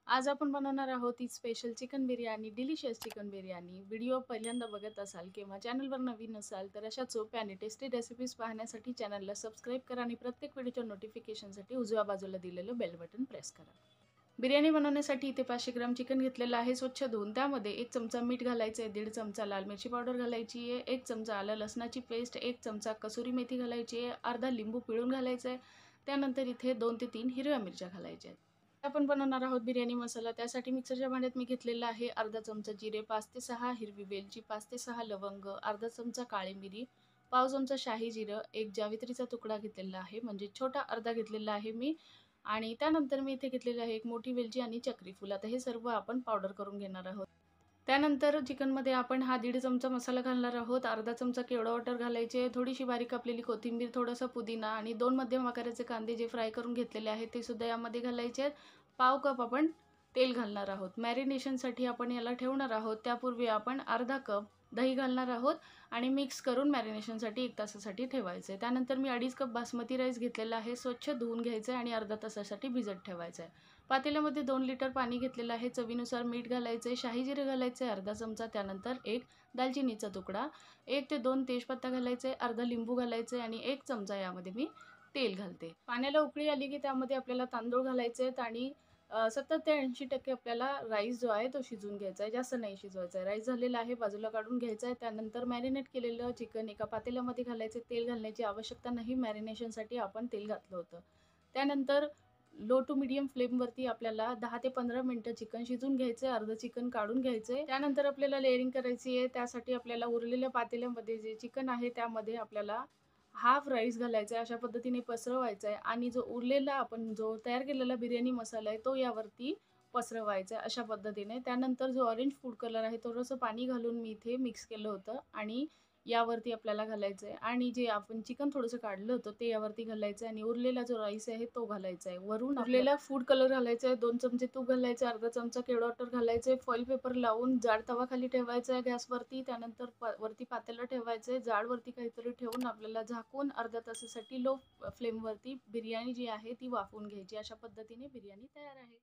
आज आपण बनवणार आहोत ही special chicken biryani, delicious chicken biryani. Video पहिल्यांदा बघत असाल किंवा चॅनलवर नवीन असाल तर अशा सोप्या आणि टेस्टी रेसिपीज पाहण्यासाठी चॅनलला सबस्क्राईब करा आणि प्रत्येक व्हिडिओच्या नोटिफिकेशनसाठी उजव्या बाजूला दिलेलं बेल बटन प्रेस करा. बिर्याणी बनवण्यासाठी इथे 500 ग्राम चिकन घेतलेलं आहे स्वच्छ धुवून. त्यामध्ये 1 चमचा मीठ घालायचं आहे, 1.5 चमचा लाल मिरची पावडर घालायची आहे, 1 चमचा आलं लसणाची पेस्ट, 1 चमचा कसुरी मेथी घालायची आहे, अर्धा लिंबू पिळून घालायचं आहे. त्यानंतर इथे 2 ते 3 हिरव्या मिरच्या घालायच्या आहेत. आपण बनवणार आहोत बिर्याणी मसाला. त्यासाठी मिक्सरच्या भांड्यात मी घेतलेला आहे अर्धा चमचा जिरे, 5 ते 6 हिरवी वेलची, 5 ते 6 लवंग, अर्धा चमचा काळी मिरी, पाव चमचा शाही जिरं, एक जावित्रीचा तुकडा घेतलेला आहे म्हणजे छोटा अर्धा घेतलेला आहे मी. आणि त्यानंतर मी इथे घेतलेली आहे एक मोठी वेलची आणि चक्री फूल. आता हे सर्व आपण पावडर करून घेणार आहोत. त्यानंतर चिकनमध्ये आपण हा 1.5 चमचा मसाला घालणार आहोत. अर्धा चमचा केवडा वाटर घालायचे, थोडीशी बारीक कापलेली कोथिंबीर, थोडासा पुदिना आणि 2 मध्यम आकाराचे कांदे जे फ्राय करून घेतलेले आहेत ते सुद्धा यामध्ये घालायचे आहेत. पाव कप आपण तेल घालणार आहोत. मॅरिनेशनसाठी आपण याला ठेवणार आहोत. त्यापूर्वी आपण अर्धा कप दही घालणार आहोत आणि मिक्स करून मॅरिनेशनसाठी 1 तासासाठी ठेवायचं आहे. त्यानंतर मी 2.5 कप बासमती राईस घेतलेला आहे. स्वच्छ धुवून घ्यायचं आहे आणि अर्धा तासासाठी भिजत ठेवायचं आहे. पातेल्यामध्ये 2 लिटर पाणी घेतलेलं आहे. चवीनुसार मीठ घालायचं आहे, शाही जिरे घालायचे अर्धा चमचा, त्यानंतर 1 दालचिनीचा तुकडा, 1 ते 2 तेजपत्ता घालायचे, अर्धा लिंबू घालायचे आणि 1 चमचा यामध्ये मी तेल घालते. पाण्याला उकळी आली की त्यामध्ये आपल्याला तांदूळ घालायचे आहेत आणि 70 ते 80% आपल्याला राईस जो आहे तो शिजवून घ्यायचा आहे, जास्त नाही शिजवायचा आहे. राईस झालेला आहे, बाजूला काढून घ्यायचा आहे. त्यानंतर मॅरिनेट केलेलं चिकन एका पातेल्यामध्ये घालायचे. तेल घालण्याची आवश्यकता नाही, मॅरिनेशनसाठी आपण तेल घातलं होतं. त्यानंतर लो टू मीडियम फ्लेमवरती आपल्याला 10 ते 15 मिनिटं चिकन शिजवून घ्यायचं आहे. अर्धं चिकन काढून घ्यायचं आहे. त्यानंतर आपल्याला लेयरिंग करायची आहे. त्यासाठी आपल्याला उरलेल्या पातेल्यामध्ये जे चिकन आहे त्यामध्ये आपल्याला हाफ राईस घालायचा आहे. अशा पद्धतीने पसरवायचा आहे आणि जो उरलेला आपण जो तयार केलेला बिर्याणी मसाला आहे तो यावरती पसरवायचा आहे अशा पद्धतीने. त्यानंतर जो ऑरेंज फूड कलर आहे थोडंसं पाणी घालून मी इथे मिक्स केलं होतं आणि यावरती आपल्याला घालायचं आहे आणि जे आपण चिकन थोडंसं काढलं होतं ते यावरती घालायचं आहे आणि उरलेला जो राईस आहे तो घालायचा आहे. वरून उरलेला फूड कलर घालायचा आहे, 2 चमचे तूप घालायचं, अर्धा चमचा केवडा वाटर घालायचं आहे, फॉइल पेपर लावून जाड तवा खाली ठेवायचा आहे गॅसवरती. त्यानंतर वरती पातेलं ठेवायचं आहे, जाडवरती काहीतरी ठेवून आपल्याला झाकून अर्ध्या तासासाठी लो फ्लेमवरती बिर्याणी जी आहे ती वाफवून घ्यायची. अशा पद्धतीने बिर्याणी तयार आहे.